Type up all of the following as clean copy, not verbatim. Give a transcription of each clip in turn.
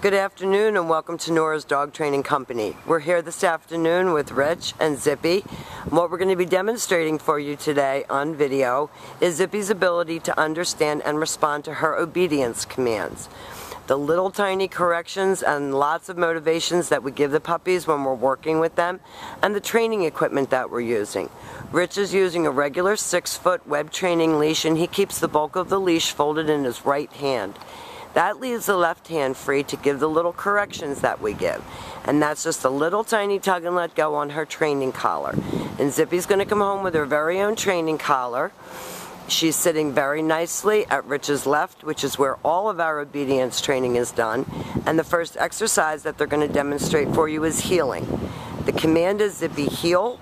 Good afternoon and welcome to Nora's Dog Training Company. We're here this afternoon with Rich and Zippy. What we're going to be demonstrating for you today on video is Zippy's ability to understand and respond to her obedience commands. The little tiny corrections and lots of motivations that we give the puppies when we're working with them, and the training equipment that we're using. Rich is using a regular 6-foot web training leash, and he keeps the bulk of the leash folded in his right hand. That leaves the left hand free to give the little corrections that we give. And that's just a little tiny tug and let go on her training collar. And Zippy's going to come home with her very own training collar. She's sitting very nicely at Rich's left, which is where all of our obedience training is done. And the first exercise that they're going to demonstrate for you is heeling. The command is Zippy heel.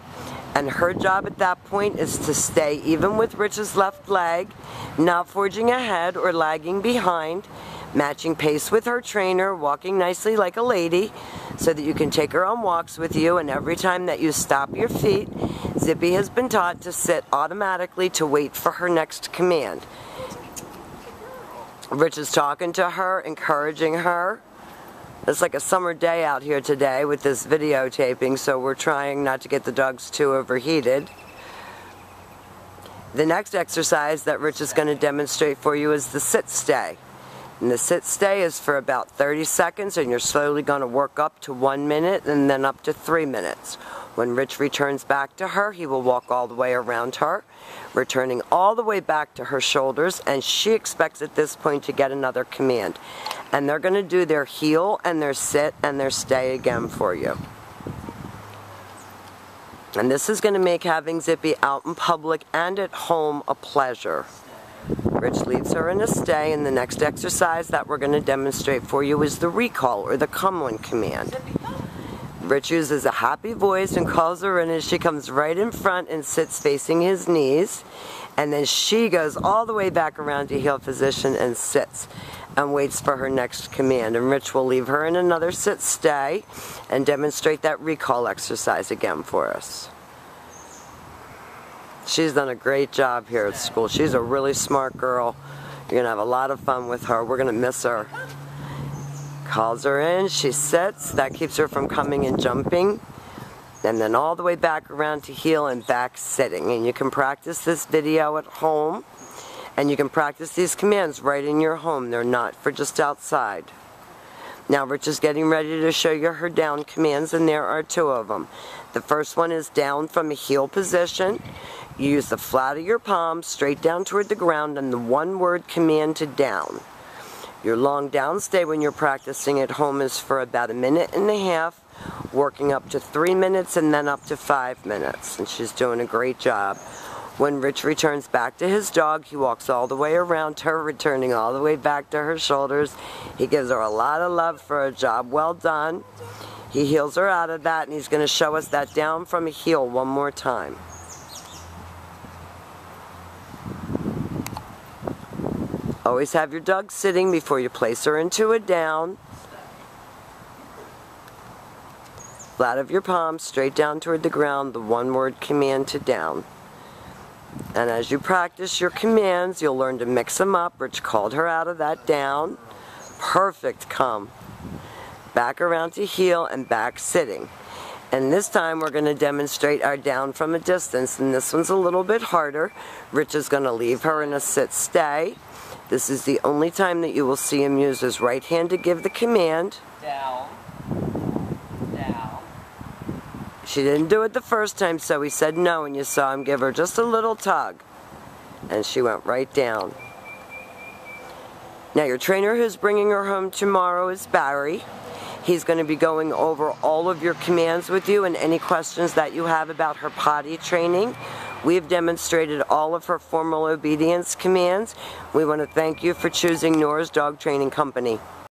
And her job at that point is to stay even with Rich's left leg, not forging ahead or lagging behind, matching pace with her trainer, walking nicely like a lady so that you can take her on walks with you, and every time that you stop your feet, Zippy has been taught to sit automatically to wait for her next command. Rich is talking to her, encouraging her. It's like a summer day out here today with this videotaping, so we're trying not to get the dogs too overheated. The next exercise that Rich is going to demonstrate for you is the sit-stay. And the sit-stay is for about 30 seconds, and you're slowly going to work up to 1 minute and then up to 3 minutes. When Rich returns back to her, he will walk all the way around her, returning all the way back to her shoulders, and she expects at this point to get another command. And they're going to do their heel and their sit and their stay again for you. And this is going to make having Zippy out in public and at home a pleasure. Rich leaves her in a stay, and the next exercise that we're going to demonstrate for you is the recall, or the come on command. Rich uses a happy voice and calls her in as she comes right in front and sits facing his knees, and then she goes all the way back around to heel position and sits and waits for her next command. And Rich will leave her in another sit-stay and demonstrate that recall exercise again for us. She's done a great job here at school. She's a really smart girl. You're going to have a lot of fun with her. We're going to miss her. Calls her in, she sits. That keeps her from coming and jumping. And then all the way back around to heel and back sitting. And you can practice this video at home. And you can practice these commands right in your home. They're not for just outside. Now Rich is getting ready to show you her down commands, and there are 2 of them. The first one is down from a heel position. You use the flat of your palm straight down toward the ground and the one-word command to down. Your long down stay when you're practicing at home is for about 1.5 minutes, working up to 3 minutes and then up to 5 minutes. And she's doing a great job. When Rich returns back to his dog, he walks all the way around her, returning all the way back to her shoulders. He gives her a lot of love for a job well done. He heels her out of that, and he's going to show us that down from a heel one more time. Always have your dog sitting before you place her into a down. Flat of your palm, straight down toward the ground, the one-word command to down. And as you practice your commands, you'll learn to mix them up. Rich called her out of that down. Perfect come. Back around to heel and back sitting. And this time we're going to demonstrate our down from a distance, and this one's a little bit harder. Rich is going to leave her in a sit-stay. This is the only time that you will see him use his right hand to give the command. Down, down. She didn't do it the first time, so he said no, and you saw him give her just a little tug. And she went right down. Now your trainer who's bringing her home tomorrow is Barry. He's going to be going over all of your commands with you and any questions that you have about her potty training. We've demonstrated all of her formal obedience commands. We want to thank you for choosing Nora's Dog Training Company.